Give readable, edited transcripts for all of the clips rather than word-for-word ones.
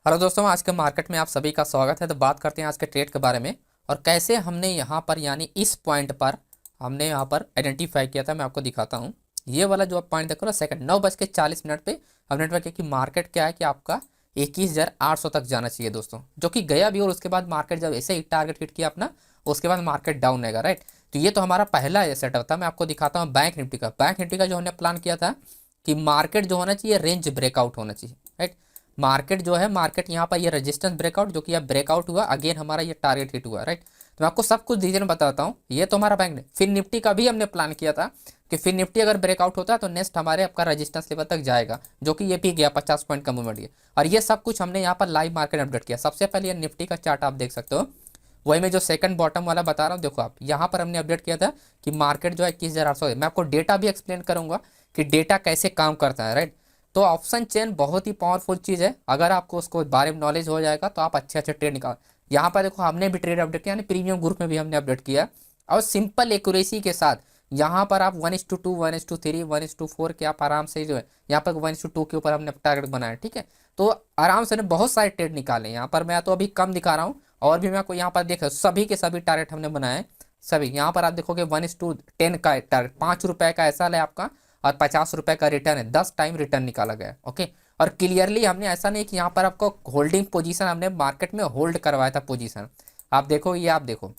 Hello दोस्तों, आज के मार्केट में आप सभी का स्वागत है। तो बात करते हैं आज के ट्रेड के बारे में और कैसे हमने यहाँ पर यानी इस पॉइंट पर हमने यहाँ पर आइडेंटिफाई किया था। मैं आपको दिखाता हूँ। ये वाला जो आप पॉइंट देखो ना, सेकंड 9:40 पे हमने आइडेंटिफाई किया कि मार्केट क्या है कि आपका 21,800 तक जाना चाहिए दोस्तों, जो कि गया भी। और उसके बाद मार्केट जब ऐसे ही टारगेट हिट किया अपना, उसके बाद मार्केट डाउन आएगा, राइट। तो ये तो हमारा पहला सेटअप था। मैं आपको दिखाता हूँ बैंक निफ्टी का। बैंक निफ्टी का जो हमने प्लान किया था कि मार्केट जो होना चाहिए रेंज ब्रेकआउट होना चाहिए, राइट। मार्केट जो है, मार्केट यहाँ पर ये रेजिस्टेंस ब्रेकआउट, जो कि अब ब्रेकआउट हुआ अगेन, हमारा ये टारगेट हिट हुआ, राइट। तो मैं आपको सब कुछ डिटेल में बताता हूँ। ये तो हमारा बैंक ने फिर निफ्टी का भी हमने प्लान किया था कि फिर निफ्टी अगर ब्रेकआउट होता है तो नेक्स्ट हमारे आपका रेजिस्टेंस लेवल तक जाएगा, जो कि ये भी गया 50 पॉइंट का मूवमेंट ये। और ये सब कुछ हमने यहाँ पर लाइव मार्केट अपडेट किया। सबसे पहले ये निफ्टी का चार्ट आप देख सकते हो, वही मैं जो सेकंड बॉटम वाला बता रहा हूँ। देखो आप यहाँ पर हमने अपडेट किया था कि मार्केट जो है 21,800 है। मैं आपको डेटा भी एक्सप्लेन करूंगा कि डेटा कैसे काम करता है, राइट। तो ऑप्शन चेन बहुत ही पावरफुल चीज़ है। अगर आपको उसको बारे में नॉलेज हो जाएगा तो आप अच्छे अच्छे ट्रेड निकाल। यहाँ पर देखो हमने भी ट्रेड अपडेट किया, यानी प्रीमियम ग्रुप में भी हमने अपडेट किया। और सिंपल एक्यूरेसी के साथ यहाँ पर आप 1:2, 1:3, 1:4 के आप आराम से जो है यहाँ पर 1:2 के ऊपर हमने टारगेट बनाया, ठीक है। तो आराम से ने बहुत सारे ट्रेड निकाले। यहाँ पर मैं तो अभी कम दिखा रहा हूँ, और भी मैं आपको यहाँ पर देखो सभी के सभी टारगेट हमने बनाए सभी। यहाँ पर आप देखोगे 1:10 का टारगेट, ₹5 का ऐसा है आपका, और ₹50 का रिटर्न है। 10 टाइम रिटर्न निकाला गया है, ओके। और क्लियरली हमने ऐसा नहीं कि यहाँ पर आपको होल्डिंग पोजीशन हमने मार्केट में होल्ड करवाया था पोजीशन। आप देखो, ये आप देखो,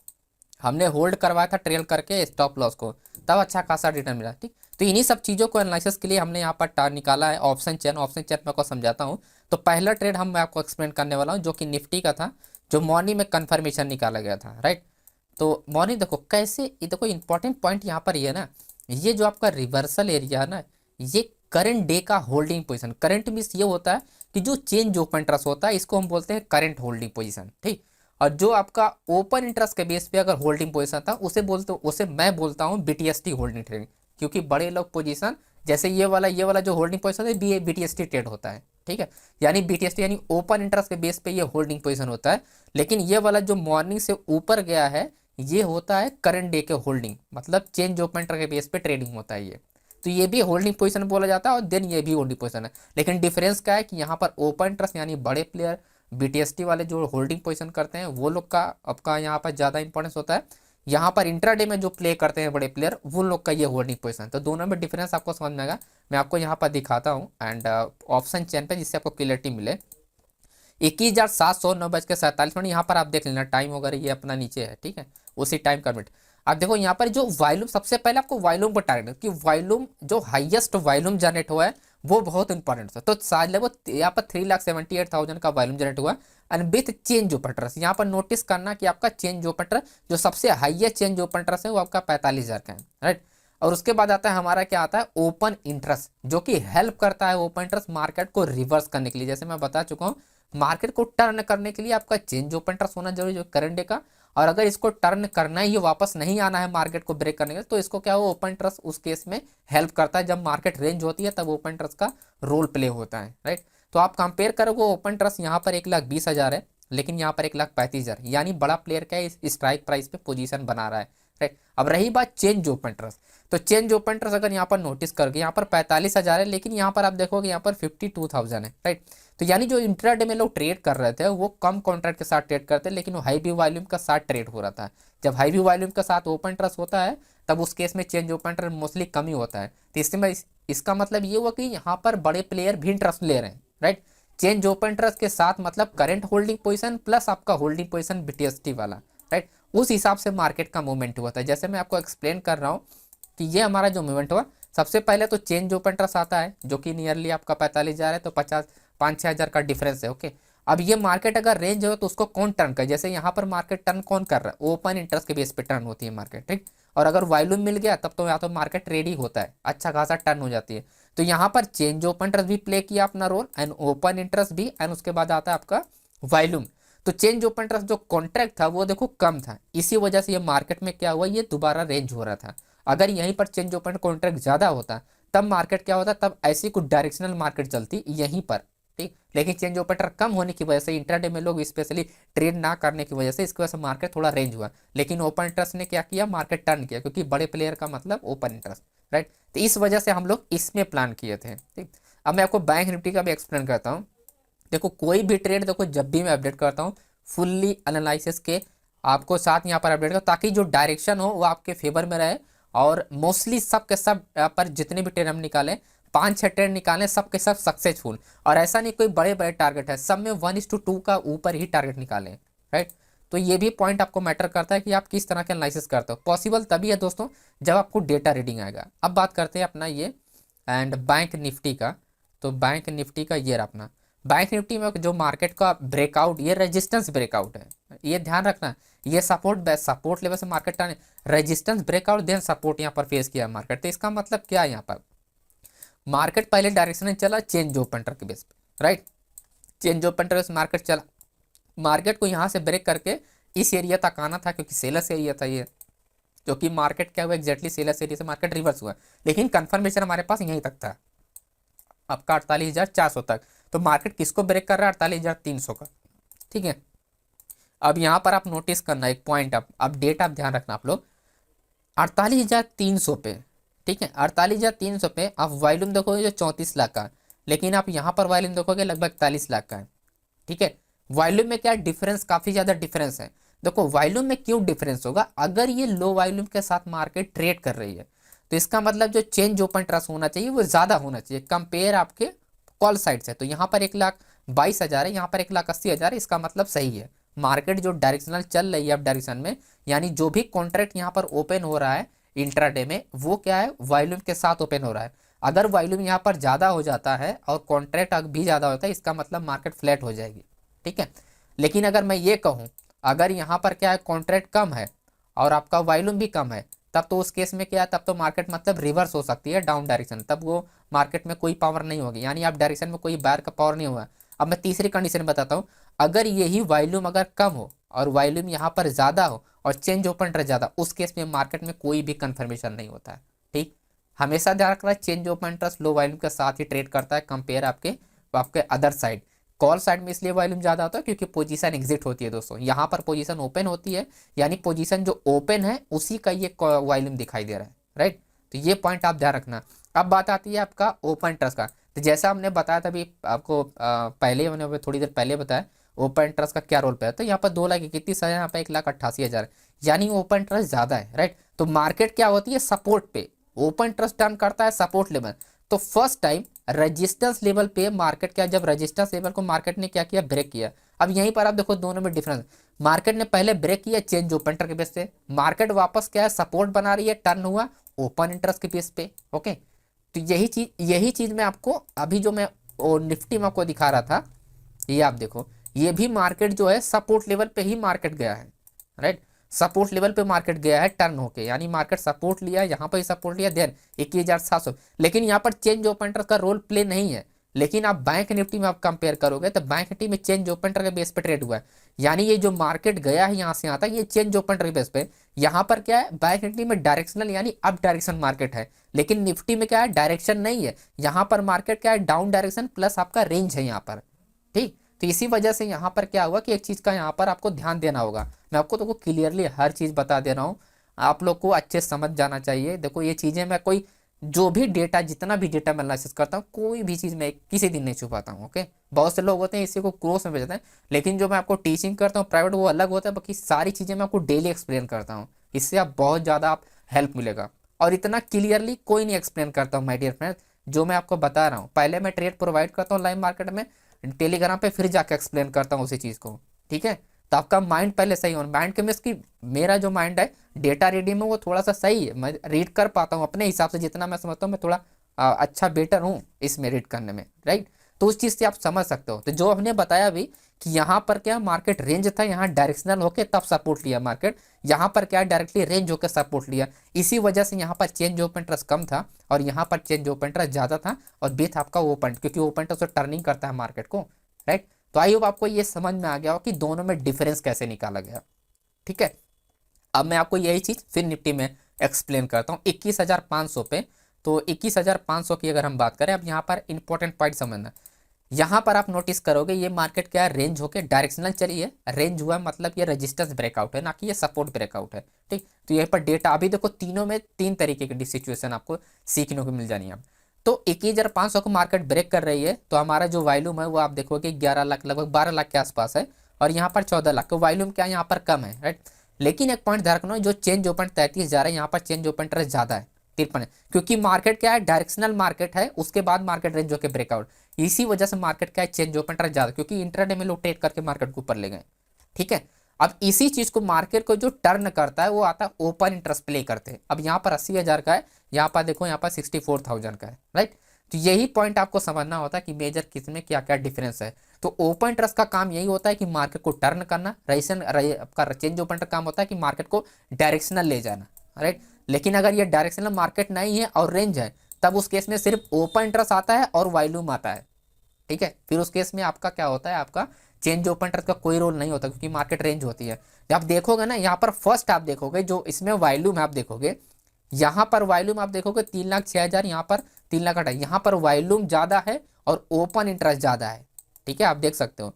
हमने होल्ड करवाया था ट्रेल करके स्टॉप लॉस को, तब अच्छा खासा रिटर्न मिला, ठीक। तो इन्हीं सब चीज़ों को एनालिसिस के लिए हमने यहाँ पर निकाला है ऑप्शन चेन। ऑप्शन चेन मैं आपको समझाता हूँ। तो पहला ट्रेड मैं आपको एक्सप्लेन करने वाला हूँ, जो कि निफ्टी का था, जो मॉर्निंग में कन्फर्मेशन निकाला गया था, राइट। तो मॉर्निंग देखो कैसे, ये देखो इंपॉर्टेंट पॉइंट यहाँ पर ये ना, ये जो आपका रिवर्सल एरिया है ना, ये करंट डे का होल्डिंग पोजीशन। करंट मीन्स ये होता है कि जो चेंज ओपन इंटरेस्ट होता है, इसको हम बोलते हैं करंट होल्डिंग पोजीशन, ठीक। और जो आपका ओपन इंटरेस्ट के बेस पे अगर होल्डिंग पोजीशन था, उसे मैं बोलता हूँ बीटीएसटी होल्डिंग ट्रेडिंग। क्योंकि बड़े लोग पोजीशन, जैसे ये वाला जो होल्डिंग पोजीशन है, बीटीएसटी ट्रेड होता है, ठीक है। यानी बीटीएसटी यानी ओपन इंटरेस्ट के बेस पे ये होल्डिंग पोजीशन होता है। लेकिन ये वाला जो मॉर्निंग से ऊपर गया है, ये होता है करंट डे के होल्डिंग, मतलब चेंज ओपन इंटरेस्ट के बेस पे ट्रेडिंग होता है ये। तो ये भी होल्डिंग पोजीशन बोला जाता है, और देन ये भी होल्डिंग पोजीशन है। लेकिन डिफरेंस क्या है कि यहाँ पर ओपन इंटरेस्ट यानी बड़े प्लेयर, बीटीएसटी वाले जो होल्डिंग पोजीशन करते हैं, वो लोग का आपका यहाँ पर ज़्यादा इंपॉर्टेंस होता है। यहाँ पर इंट्राडे में जो प्ले करते हैं बड़े प्लेयर, वो लोग का ये होल्डिंग पोजीशन। तो दोनों में डिफरेंस आपको समझ में आएगा। मैं आपको यहाँ पर दिखाता हूँ एंड ऑप्शन चेन पे, जिससे आपको क्लियरिटी मिले। 21,700 9:47 यहाँ पर आप देख लेना टाइम वगैरह, ये अपना नीचे है, ठीक है। उसी टाइम का मिनट आप देखो। यहाँ पर जो वॉल्यूम, सबसे पहले आपको वॉल्यूम पर टारगेट, कि वॉल्यूम जो हाईएस्ट वॉल्यूम जनरेट हुआ है वो बहुत इंपॉर्टेंट है। तो शायद लगभग यहाँ पर 3,78,000 का वॉल्यूम जनरेट हुआ है। And with change open interest, यहाँ पर नोटिस करना कि आपका चेंज ओपन इंटरेस्ट, जो सबसे हाईएस्ट चेंज ओपन इंटरेस्ट है, वो आपका 45,000 का है, राइट। और उसके बाद आता है हमारा क्या आता है, ओपन इंटरेस्ट, जो कि हेल्प करता है ओपन इंटरेस्ट मार्केट को रिवर्स करने के लिए। जैसे मैं बता चुका हूँ, मार्केट को टर्न करने के लिए आपका चेंज ओपन इंटरेस्ट होना जरूरी है, जो करंट डे का। और अगर इसको टर्न करना ही है, वापस नहीं आना है मार्केट को ब्रेक करने के लिए, तो इसको क्या हो, ओपन इंटरेस्ट उस केस में हेल्प करता है। जब मार्केट रेंज होती है तब ओपन इंटरेस्ट का रोल प्ले होता है, राइट। तो आप कंपेयर करोगे, ओपन इंटरेस्ट यहाँ पर 1,20,000 है, लेकिन यहाँ पर 1,35,000, यानी बड़ा प्लेयर क्या है, इस स्ट्राइक प्राइस पे पोजीशन बना रहा है, राइट। अब रही बात चेंज ओपन इंटरेस्ट, तो चेंज ओपन इंटरेस्ट अगर यहाँ पर नोटिस करके, यहाँ पर 45,000 है, लेकिन यहाँ पर आप देखोगे यहाँ पर 52,000 है, राइट। तो यानी जो इंट्राडे में लोग ट्रेड कर रहे थे, वो कम कॉन्ट्रैक्ट के साथ ट्रेड करते हैं, लेकिन वो हाई व्यू वॉल्यूम का साथ ट्रेड हो रहा था। जब हाई व्यू वॉल्यूम के साथ ओपन इंटरेस्ट होता है, तब उस केस में चेंज ओपन इंटरेस्ट मोस्टली कम ही होता है। तो इसमें इसका मतलब ये हुआ कि यहाँ पर बड़े प्लेयर भी इंटरेस्ट ले रहे हैं, राइट। चेंज ओपन इंटरेस्ट के साथ मतलब करंट होल्डिंग पोजीशन प्लस आपका होल्डिंग पोजीशन बीटीएसटी वाला, राइट। उस हिसाब से मार्केट का मूवमेंट हुआ था। जैसे मैं आपको एक्सप्लेन कर रहा हूँ कि ये हमारा जो मूवमेंट हुआ, सबसे पहले तो चेंज ओपन इंटरेस्ट आता है, जो कि नियरली आपका 45,000 है, तो 5-6 हज़ार का डिफरेंस है, ओके। अब ये मार्केट अगर रेंज हो तो उसको कौन टर्न करे, जैसे यहाँ पर मार्केट टर्न कौन कर रहा है, ओपन इंटरेस्ट के बेस पे टर्न होती है मार्केट, ठीक। और अगर वॉल्यूम मिल गया तब तो या तो मार्केट रेडी होता है, अच्छा खासा टर्न हो जाती है। तो यहाँ पर चेंज ओपन इंटरेस्ट भी प्ले किया अपना रोल, एंड ओपन इंटरेस्ट भी, एंड उसके बाद आता है आपका वॉल्यूम। तो चेंज ओपन इंटरेस्ट जो कॉन्ट्रैक्ट था वो देखो कम था, इसी वजह से ये मार्केट में क्या हुआ, ये दोबारा रेंज हो रहा था। अगर यहीं पर चेंज ओपन कॉन्ट्रैक्ट ज्यादा होता, तब मार्केट क्या होता, तब ऐसी कुछ डायरेक्शनल मार्केट चलती यहीं पर, ठीक। लेकिन चेंज ओपन इंटरेस्ट कम होने की वजह से, इंट्राडे में लोग स्पेशली ट्रेड ना करने की वजह से, इसकी वजह से मार्केट थोड़ा रेंज हुआ। लेकिन ओपन इंटरेस्ट ने क्या किया, मार्केट टर्न किया, क्योंकि बड़े प्लेयर का मतलब ओपन इंटरेस्ट, राइट। तो इस वजह से हम लोग इसमें प्लान किए थे, ठीक। अब मैं आपको बैंक निफ्टी का भी एक्सप्लेन करता हूँ। देखो कोई भी ट्रेड देखो जब भी मैं अपडेट करता हूँ फुल्ली एनालिसिस के आपको साथ यहाँ पर अपडेट करो, ताकि जो डायरेक्शन हो वो आपके फेवर में रहे। और मोस्टली सब के सब पर जितने भी ट्रेड हम निकालें, 5-6 ट्रेड निकालें, सब के सब सक्सेसफुल। और ऐसा नहीं कोई बड़े बड़े टारगेट है, सब में 1:2 का ऊपर ही टारगेट निकालें, राइट। तो ये भी पॉइंट आपको मैटर करता है कि आप किस तरह के एनालिसिस करते हो। पॉसिबल तभी है दोस्तों जब आपको डेटा रीडिंग आएगा। अब बात करते हैं अपना ये एंड बैंक निफ्टी का। तो बैंक निफ्टी का ये रहा अपना। बैंक निफ्टी में जो मार्केट का ब्रेकआउट, ये रेजिस्टेंस ब्रेकआउट है, ये ध्यान रखना। ये सपोर्ट लेवल से market turn, resistance breakout then support यहाँ पर फेस किया मार्केट। तो इसका मतलब क्या है, यहाँ पर मार्केट पहले डायरेक्शन में चला चेंज ओपन इंटरेस्ट के बेस पे, right. Change open interest market चला, मार्केट को यहाँ से ब्रेक करके इस एरिया तक आना था, क्योंकि सेलर्स एरिया था ये, क्योंकि मार्केट क्या हुआ एग्जैक्टली सेलर्स एरिया से मार्केट रिवर्स हुआ, लेकिन कंफर्मेशन हमारे पास यहीं तक था, आपका 48,400 तक। तो मार्केट किसको ब्रेक कर रहा है, 48,300 का, ठीक है। अब यहाँ पर आप नोटिस करना एक पॉइंट, अब डेट आप ध्यान रखना आप लोग, 48,300 पे, ठीक है। 48,300 पे आप वॉल्यूम देखोगे जो 34 लाख का, लेकिन आप यहाँ पर वॉल्यूम देखोगे लगभग 41 लाख का है, ठीक है। वॉल्यूम में क्या डिफरेंस, काफी ज्यादा डिफरेंस है। देखो वॉल्यूम में क्यों डिफरेंस होगा, अगर ये लो वॉल्यूम के साथ मार्केट ट्रेड कर रही है तो इसका मतलब जो चेंज ओपन ट्रस्ट होना चाहिए वो ज्यादा होना चाहिए कंपेयर आपके कॉल साइड से। तो यहाँ पर 1,22,000 है, यहाँ पर 1,80,000 है, इसका मतलब सही है। मार्केट जो डायरेक्शनल चल रही है अब डायरेक्शन में, यानी जो भी कॉन्ट्रैक्ट यहाँ पर ओपन हो रहा है इंट्राडे में, वो क्या है वॉल्यूम के साथ ओपन हो रहा है। अगर वॉल्यूम यहाँ पर ज़्यादा हो जाता है और कॉन्ट्रैक्ट भी ज़्यादा होता है, इसका मतलब मार्केट फ्लैट हो जाएगी, ठीक है। लेकिन अगर मैं ये कहूँ, अगर यहाँ पर क्या है कॉन्ट्रैक्ट कम है और आपका वॉल्यूम भी कम है, तब तो उस केस में क्या है, तब तो मार्केट मतलब रिवर्स हो सकती है डाउन डायरेक्शन, तब वो मार्केट में कोई पावर नहीं होगी, यानी आप डायरेक्शन में कोई बायर का पावर नहीं हुआ। अब मैं तीसरी कंडीशन बताता हूँ, अगर यही वॉल्यूम अगर कम हो और वॉल्यूम यहाँ पर ज़्यादा हो और चेंज ओपन इंटरेस्ट ज़्यादा, उस केस में मार्केट में कोई भी कंफर्मेशन नहीं होता है, ठीक। हमेशा ध्यान रखना है change open interest low volume के साथ ही ट्रेड करता है कंपेयर आपके अदर साइड। कॉल साइड में इसलिए वॉल्यूम ज़्यादा होता है क्योंकि पोजीशन एग्जिट होती है दोस्तों, यहाँ पर पोजीशन ओपन होती है, यानी पोजीशन जो ओपन है उसी का ये वॉल्यूम दिखाई दे रहा है, राइट। तो ये पॉइंट आप ध्यान रखना। अब बात आती है आपका ओपन इंटरेस्ट का। तो जैसा हमने बताया था अभी आपको, पहले मैंने थोड़ी देर पहले बताया ओपन इंटरेस्ट का क्या रोल पे है। तो यहाँ पर 2,31,000, यहाँ पर 1,88,000, यानी ओपन इंटरेस्ट ज़्यादा है, राइट। तो मार्केट क्या होती है सपोर्ट पे, ओपन इंटरेस्ट टर्न करता है सपोर्ट लेवल। तो फर्स्ट टाइम रेजिस्टेंस लेवल पे मार्केट क्या, जब रेजिस्टेंस लेवल को मार्केट ने क्या किया ब्रेक किया। अब यहीं पर आप देखो दोनों में डिफरेंस, मार्केट ने पहले ब्रेक किया चेंज ओपन इंटरेस्ट के बेस पे, मार्केट वापस क्या है सपोर्ट बना रही है, टर्न हुआ ओपन इंटरेस्ट के बेस पे, ओके। तो यही चीज मैं आपको अभी जो मैं निफ्टी में आपको दिखा रहा था, ये आप देखो, ये भी मार्केट जो है सपोर्ट लेवल पे ही मार्केट गया है, राइट। सपोर्ट लेवल पे मार्केट गया है टर्न होके, यानी मार्केट सपोर्ट लिया, यहाँ पर सपोर्ट लिया, देन 21,700। लेकिन यहाँ पर चेंज ओपन इंटरेस्ट का रोल प्ले नहीं है। लेकिन आप बैंक निफ्टी में आप कंपेयर करोगे तो बैंक निफ्टी में चेंज ओपन इंटरेस्ट के बेस पे ट्रेड हुआ है, यानी ये जो मार्केट गया है यहाँ से यहाँ तक ये चेंज ओपन इंटरेस्ट बेस पे। यहाँ पर क्या है बैंक निफ्टी में डायरेक्शनल यानी अप डायरेक्शन मार्केट है, लेकिन निफ्टी में क्या है डायरेक्शन नहीं है, यहाँ पर मार्केट क्या है डाउन डायरेक्शन प्लस आपका रेंज है यहाँ पर, ठीक। तो इसी वजह से यहाँ पर क्या हुआ कि एक चीज़ का यहाँ पर आपको ध्यान देना होगा। मैं आपको तो क्लियरली हर चीज़ बता दे रहा हूँ, आप लोग को अच्छे समझ जाना चाहिए। देखो ये चीज़ें मैं कोई जो भी डेटा, जितना भी डेटा मैं एनालिसिस करता हूँ, कोई भी चीज़ मैं किसी दिन नहीं छुपाता हूँ, ओके। बहुत से लोग होते हैं इसी को क्रॉस में भेजते हैं, लेकिन जो मैं आपको टीचिंग करता हूँ प्राइवेट वो अलग होता है, बाकी सारी चीज़ें मैं आपको डेली एक्सप्लेन करता हूँ। इससे आप बहुत ज़्यादा आप हेल्प मिलेगा, और इतना क्लियरली कोई नहीं एक्सप्लेन करता हूँ माय डियर फ्रेंड्स, जो मैं आपको बता रहा हूँ। पहले मैं ट्रेड प्रोवाइड करता हूँ लाइव मार्केट में टेलीग्राम पे, फिर जाके एक्सप्लेन करता हूँ उसी चीज़ को, ठीक है। तो आपका माइंड पहले सही हो, माइंड के मीन्स की मेरा जो माइंड है डेटा रीडिंग में वो थोड़ा सा सही है, मैं रीड कर पाता हूँ अपने हिसाब से, जितना मैं समझता हूँ मैं थोड़ा अच्छा बेटर हूँ इसमें रीड करने में, राइट। तो उस चीज़ से आप समझ सकते हो। तो जो हमने बताया अभी कि यहाँ पर क्या मार्केट रेंज था, यहाँ डायरेक्शनल होके तब सपोर्ट लिया मार्केट, यहाँ पर क्या डायरेक्टली रेंज होकर सपोर्ट लिया, इसी वजह से यहाँ पर चेंज ओपन इंटरेस्ट कम था और यहाँ पर चेंज ओपन इंटरेस्ट ज़्यादा था, और बेथ आपका ओपन, क्योंकि ओपन इंटरेस्ट टर्निंग करता है मार्केट को, राइट। तो आई होप आपको ये समझ में आ गया हो कि दोनों में डिफरेंस कैसे निकाला गया, ठीक है। अब मैं आपको यही चीज़ फिर निफ्टी में एक्सप्लेन करता हूँ 21,500 पे। तो 21,500 की अगर हम बात करें, अब यहाँ पर इंपॉर्टेंट पॉइंट समझना, यहाँ पर आप नोटिस करोगे ये मार्केट क्या है रेंज होके डायरेक्शनल चली है, रेंज हुआ मतलब ये रेजिस्टेंस ब्रेकआउट है, ना कि ये सपोर्ट ब्रेकआउट है, ठीक। तो यहाँ पर डेटा अभी देखो तीनों में तीन तरीके की सिचुएशन आपको सीखने को मिल जानी है। तो 21,500 को मार्केट ब्रेक कर रही है, तो हमारा जो वॉल्यूम है वो आप देखोगे 11 लाख, लगभग 12 लाख के आसपास है, और यहाँ पर 14 लाख का वॉल्यूम क्या है, यहाँ पर कम है, राइट। लेकिन एक पॉइंट ध्यान रखना, जो चेंज ओपन 33 जा रहा है, यहाँ पर चेंज ओपन इंटरेस्ट ज्यादा है 53 है, क्योंकि मार्केट क्या है, डायरेक्शनल मार्केट है, उसके बाद मार्केट रेंज होकर ब्रेकआउट, इसी वजह से मार्केट क्या है, चेंज ओपन इंटरेस्ट ज्यादा, क्योंकि इंट्राडे में लोग ट्रेड करके मार्केट को ऊपर ले गए, ठीक है। अब इसी चीज को मार्केट को जो टर्न करता है वो आता है ओपन इंटरेस्ट प्ले करते हैं। अब यहाँ पर 80,000 का है, यहाँ पर देखो यहाँ पर 64,000 का है, राइट। तो यही पॉइंट आपको समझना होता है कि मेजर किस में क्या क्या डिफरेंस है। तो ओपन इंटरेस्ट का काम यही होता है कि मार्केट को टर्न करना, आपका चेंज ओपन इंटरेस्ट काम होता है कि मार्केट को डायरेक्शनल ले जाना, राइट। लेकिन अगर ये डायरेक्शनल मार्केट नहीं है और रेंज है, तब उस केस में सिर्फ ओपन इंटरेस्ट आता है और वॉल्यूम आता है, ठीक है। फिर उस केस में आपका क्या होता है, आपका चेंज ओपन इंटरेस्ट का कोई रोल नहीं होता, क्योंकि मार्केट रेंज होती है। जब आप देखोगे ना, यहाँ पर फर्स्ट आप देखोगे जो इसमें वॉल्यूम है, आप देखोगे यहाँ पर वॉल्यूम आप देखोगे 3,06,000, यहाँ पर 3 लाख 8, यहाँ पर वॉल्यूम ज्यादा है और ओपन इंटरेस्ट ज्यादा है, ठीक है। आप देख सकते हो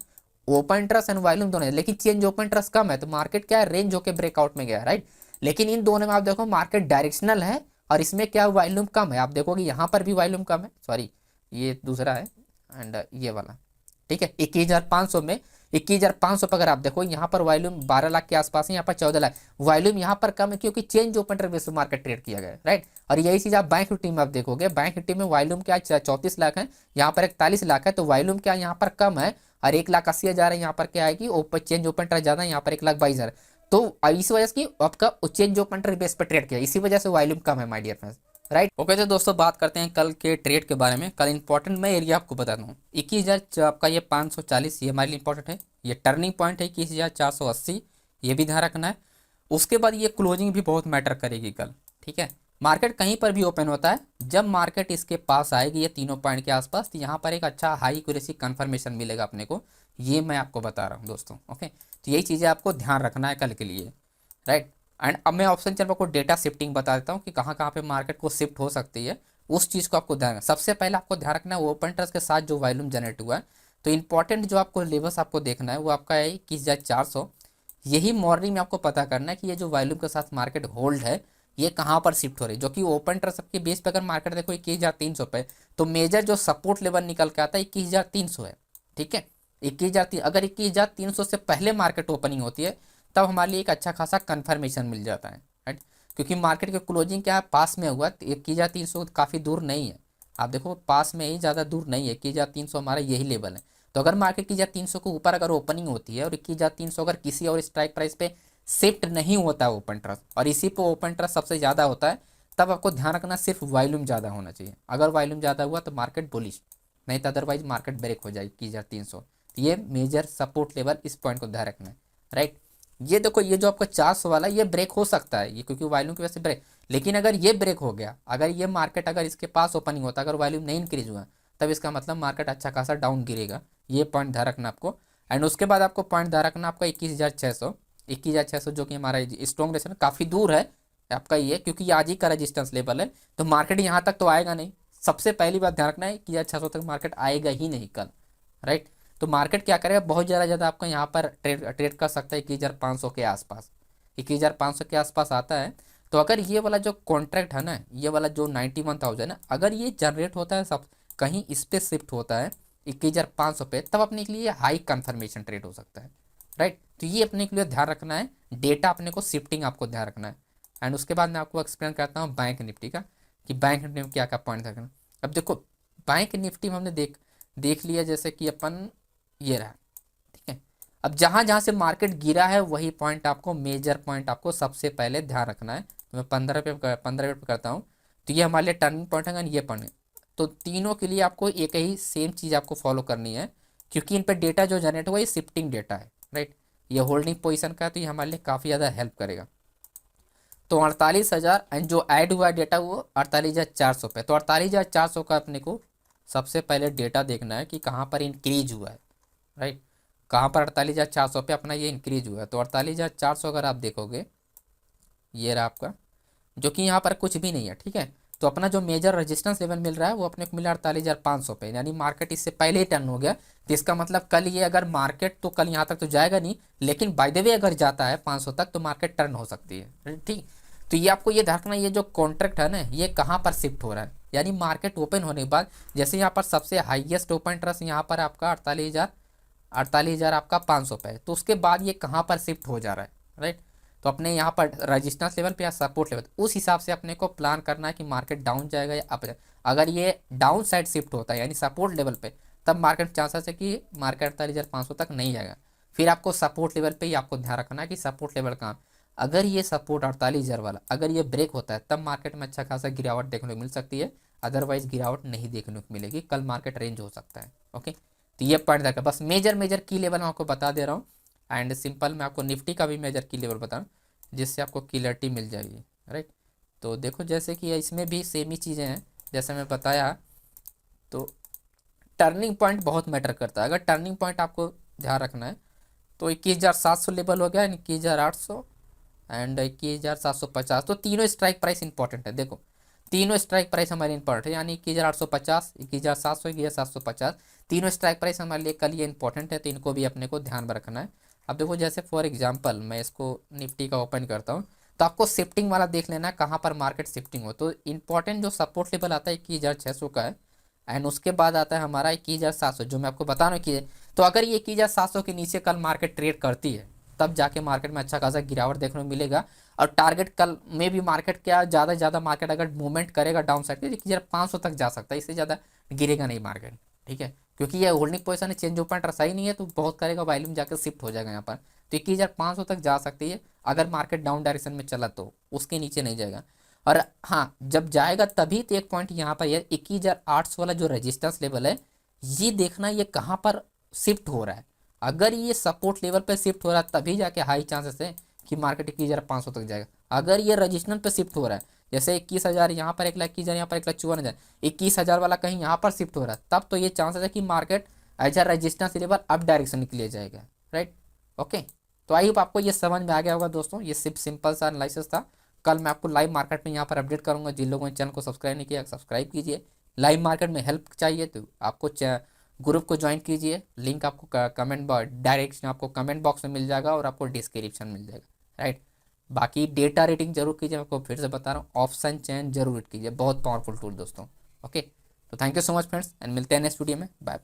ओपन इंटरेस्ट एंड वॉल्यूम दोनों है, लेकिन चेंज ओपन इंटरेस्ट कम है, तो मार्केट क्या है, रेंज होकर ब्रेकआउट में गया, राइट। लेकिन इन दोनों में आप देखो मार्केट डायरेक्शनल है और इसमें क्या वॉल्यूम कम है, आप देखोगे यहाँ पर भी वॉल्यूम कम है, सॉरी ये दूसरा है एंड ये वाला, ठीक है। 21,500 में 21,500 पर अगर आप देखो यहाँ पर वॉल्यूम 12 लाख के आसपास है, यहाँ पर 14 लाख, वॉल्यूम यहाँ पर कम है क्योंकि चेंज ओपन इंटरेस्ट पे मार्केट ट्रेड किया गया, राइट। और यही चीज आप बैंक निफ्टी में आप देखोगे, बैंक निफ्टी में वॉल्यूम क्या है, 34 लाख है, यहाँ पर 41 लाख है, तो वॉल्यूम क्या यहाँ पर कम है, और 1,80,000 है, यहाँ पर क्या है कि चेंज ओपन इंटरेस्ट ज्यादा है, यहाँ पर 1,22,000, तो इस वजह से आपका चेंज ओपन इंटरेस्ट बेस पर ट्रेड किया, इसी वजह से वॉल्यूम कम है my dear friends, right. Okay तो दोस्तों बात करते हैं कल के ट्रेड के बारे में। कल इंपॉर्टेंट मैं एरिया आपको बता दूं, 21,000 आपका ये 540 ये हमारे लिए इंपॉर्टेंट है, ये टर्निंग पॉइंट है 21,480, ये भी ध्यान रखना है। उसके बाद ये क्लोजिंग भी बहुत मैटर करेगी कल, ठीक है। मार्केट कहीं पर भी ओपन होता है, जब मार्केट इसके पास आएगी ये तीनों पॉइंट के आसपास, तो यहाँ पर एक अच्छा हाई एक्यूरेसी कंफर्मेशन मिलेगा अपने को, ये मैं आपको बता रहा हूँ दोस्तों, ओके। तो यही चीज़ें आपको ध्यान रखना है कल के लिए, राइट। एंड अब मैं ऑप्शन चैनल को डेटा शिफ्टिंग बता देता हूँ कि कहाँ कहाँ पे मार्केट को शिफ्ट हो सकती है, उस चीज़ को आपको ध्यान, सबसे पहले आपको ध्यान रखना है ओपन इंटरेस्ट के साथ जो वॉल्यूम जनरेट हुआ है, तो इंपॉर्टेंट जो आपको लेवल्स आपको देखना है वो आपका है 21,400, यही मॉर्निंग में आपको पता करना है कि ये जो वॉल्यूम के साथ मार्केट होल्ड है ये कहाँ पर शिफ्ट हो रही है, जो कि ओपन इंटरेस्ट सबके बेस पे अगर मार्केट देखो 21,300 पे, तो मेजर जो सपोर्ट लेवल निकल के आता है 21,300 है, ठीक है। 21,300 अगर 21,300 से पहले मार्केट ओपनिंग होती है तब हमारे लिए एक अच्छा खासा कंफर्मेशन मिल जाता है, राइट। क्योंकि मार्केट के क्लोजिंग क्या है, पास में हुआ, 21,300 काफ़ी दूर नहीं है, आप देखो पास में ही, ज़्यादा दूर नहीं है, 21,300 हमारा यही लेवल है। तो अगर मार्केट 21,300 को ऊपर अगर ओपनिंग होती है और 21,300 अगर किसी और स्ट्राइक प्राइस पे शिफ्ट नहीं होता है ओपन ट्रस्ट, और इसी पे ओपन ट्रस्ट सबसे ज़्यादा होता है, तब आपको ध्यान रखना सिर्फ वॉल्यूम ज़्यादा होना चाहिए। अगर वॉल्यूम ज़्यादा हुआ तो मार्केट बुलिश, नहीं तो अदरवाइज मार्केट ब्रेक हो जाएगी 21,300। ये मेजर सपोर्ट लेवल, इस पॉइंट को ध्यान रखना है, राइट। ये देखो ये जो आपका 400 वाला ये ब्रेक हो सकता है, ये क्योंकि वॉल्यूम की वजह से ब्रेक, लेकिन अगर ये ब्रेक हो गया, अगर ये मार्केट अगर इसके पास ओपनिंग होता, अगर वॉल्यूम नहीं इंक्रीज हुआ, तब इसका मतलब मार्केट अच्छा खासा डाउन गिरेगा, ये पॉइंट ध्यान रखना आपको। एंड उसके बाद आपको पॉइंट ध्यान रखना आपका 21,600 जो कि हमारा स्ट्रॉन्ग रेजिस्टेंस काफ़ी दूर है आपका ये, क्योंकि आज ही का रेजिस्टेंस लेवल है, तो मार्केट यहाँ तक तो आएगा नहीं। सबसे पहली बात ध्यान रखना है कि 21,600 तक मार्केट आएगा ही नहीं कल, राइट। तो मार्केट क्या करेगा, बहुत ज़्यादा आपका यहाँ पर ट्रेड कर सकता है 21,500 के आसपास, 21,500 के आसपास आता है। तो अगर ये वाला जो कॉन्ट्रैक्ट है ना, ये वाला जो 91,000 है, अगर ये जनरेट होता है सब कहीं इस पे शिफ्ट होता है 21,500 पे, तब अपने के लिए हाई कंफर्मेशन ट्रेड हो सकता है, राइट। तो ये अपने के लिए ध्यान रखना है, डेटा अपने को शिफ्टिंग आपको ध्यान रखना है। एंड उसके बाद मैं आपको एक्सप्लेन करता हूँ बैंक निफ्टी का, कि बैंक निफ्टी में क्या क्या पॉइंट रखना। अब देखो बैंक निफ्टी में हमने देख लिया, जैसे कि अपन ये रहा, ठीक है। अब जहाँ जहाँ से मार्केट गिरा है वही पॉइंट आपको, मेजर पॉइंट आपको सबसे पहले ध्यान रखना है। तो मैं 15 पे करता हूँ, तो ये हमारे लिए टर्निंग पॉइंट है, ये पॉइंट, तो तीनों के लिए आपको एक ही सेम चीज़ आपको फॉलो करनी है, क्योंकि इन पर डेटा जो जनरेट हुआ ये शिफ्टिंग डेटा है, राइट। ये होल्डिंग पोजीशन का है, तो ये हमारे लिए काफ़ी ज़्यादा हेल्प करेगा। तो 48,000 एंड जो ऐड हुआ डेटा वो 48,400 पे, तो 48,400 का अपने को सबसे पहले डेटा देखना है कि कहाँ पर इंक्रीज हुआ है, राइट। कहाँ पर 48,400 पे अपना ये इंक्रीज हुआ है, तो 48,400 अगर आप देखोगे ये रहा आपका, जो कि यहाँ पर कुछ भी नहीं है, ठीक है। तो अपना जो मेजर रेजिस्टेंस लेवल मिल रहा है वो अपने को मिला 48,500 पे, यानी मार्केट इससे पहले ही टर्न हो गया। तो इसका मतलब कल ये अगर मार्केट तो कल यहाँ तक तो जाएगा नहीं, लेकिन बाय द वे अगर जाता है 500 तक तो मार्केट टर्न हो सकती है, ठीक। तो ये आपको ये ध्यान रखना, ये जो कॉन्ट्रैक्ट है ना ये कहाँ पर शिफ्ट हो रहा है, यानी मार्केट ओपन होने के बाद जैसे यहाँ पर सबसे हाईएस्ट ओपन इंटरेस्ट यहाँ पर आपका 48,000 आपका 500 पे है, तो उसके बाद ये कहाँ पर शिफ्ट हो जा रहा है, राइट। तो अपने यहाँ पर रजिस्टेंस लेवल पे या सपोर्ट लेवल, उस हिसाब से अपने को प्लान करना है कि मार्केट डाउन जाएगा या अप जाएगा। अगर ये डाउन साइड शिफ्ट होता है यानी सपोर्ट लेवल पे, तब मार्केट चांसेस है कि मार्केट 48,500 तक नहीं जाएगा। फिर आपको सपोर्ट लेवल पे ही आपको ध्यान रखना है कि सपोर्ट लेवल कहाँ, अगर ये सपोर्ट 48,000 वाला अगर ये ब्रेक होता है तब मार्केट में अच्छा खासा गिरावट देखने को मिल सकती है, अदरवाइज गिरावट नहीं देखने को मिलेगी, कल मार्केट रेंज हो सकता है। ओके, तो ये पॉइंट देखा, बस मेजर की लेवल मैं आपको बता दे रहा हूँ। एंड सिंपल मैं आपको निफ्टी का भी मेजर की लेवल बताऊँ जिससे आपको क्लियरिटी मिल जाएगी, राइट। तो देखो जैसे कि इसमें भी सेम ही चीज़ें हैं जैसे मैं बताया। तो टर्निंग पॉइंट बहुत मैटर करता है, अगर टर्निंग पॉइंट आपको ध्यान रखना है तो 21,700 लेवल हो गया, 21,800 एंड 21,750, तो तीनों स्ट्राइक प्राइस इंपॉर्टेंट है। देखो तीनों स्ट्राइक प्राइस हमारे इंपॉर्टेंट है, यानी 21,850, 21,700, 21,750, तीनों स्ट्राइक प्राइस हमारे लिए कल ये इंपॉर्टेंट है, तो इनको भी अपने को ध्यान में रखना है। अब देखो जैसे फॉर एग्जांपल मैं इसको निफ्टी का ओपन करता हूँ, तो आपको शिफ्टिंग वाला देख लेना है कहाँ पर मार्केट शिफ्टिंग हो। तो इंपॉर्टेंट जो सपोर्ट लेवल आता है 21,600 का है, एंड उसके बाद आता है हमारा 21,700 जो मैं आपको बता रहा हूँ कि, तो अगर ये 21,700 के नीचे कल मार्केट ट्रेड करती है तब जाके मार्केट में अच्छा खासा गिरावट देखने को मिलेगा। और टारगेट कल में भी मार्केट क्या ज़्यादा से ज़्यादा मार्केट अगर मूवमेंट करेगा डाउन साइड पे 21,500 तक जा सकता है, इससे ज़्यादा गिरेगा नहीं मार्केट, ठीक है, क्योंकि ये होल्डिंग पोजिशन है, चेंज ओपन रसा ही नहीं है, तो बहुत करेगा वॉल्यूम जाकर शिफ्ट हो जाएगा यहाँ पर। तो 21,500 तक जा सकती है अगर मार्केट डाउन डायरेक्शन में चला, तो उसके नीचे नहीं जाएगा। और हाँ जब जाएगा तभी तो एक पॉइंट यहाँ पर ये 21,800 वाला जो रेजिस्टेंस लेवल है, ये देखना ये कहाँ पर शिफ्ट हो रहा है। अगर ये सपोर्ट लेवल पे शिफ्ट हो रहा है तभी जाके हाई चांसेस है कि मार्केट 21,500 तक जाएगा। अगर ये रजिस्टेंस पे शिफ्ट हो रहा है जैसे 21,000 यहाँ पर 1,21,000, यहाँ पर 1,54,000, 21,000 वाला कहीं यहाँ पर शिफ्ट हो रहा है, तब तो ये चांसेस है कि market as a resistance level up direction के लिए जाएगा, राइट। ओके, तो आई होप आपको ये समझ में आ गया होगा दोस्तों, ये सिर्फ सिंपल सा एनालिसिस था। कल मैं आपको लाइव मार्केट में यहाँ पर अपडेट करूँगा। जिन लोगों ने चैनल को सब्सक्राइब नहीं किया सब्सक्राइब कीजिए। लाइव मार्केट में हेल्प चाहिए तो आपको ग्रुप को ज्वाइन कीजिए, लिंक आपको कमेंट डायरेक्शन आपको कमेंट बॉक्स में मिल जाएगा और आपको डिस्क्रिप्शन मिल जाएगा, राइट। बाकी डेटा रेटिंग जरूर कीजिए, आपको फिर से बता रहा हूँ, ऑप्शन चेन जरूर कीजिए, बहुत पावरफुल टूल दोस्तों। ओके, तो thank you so much friends and मिलते हैं नेक्स्ट वीडियो में, बाय बाय।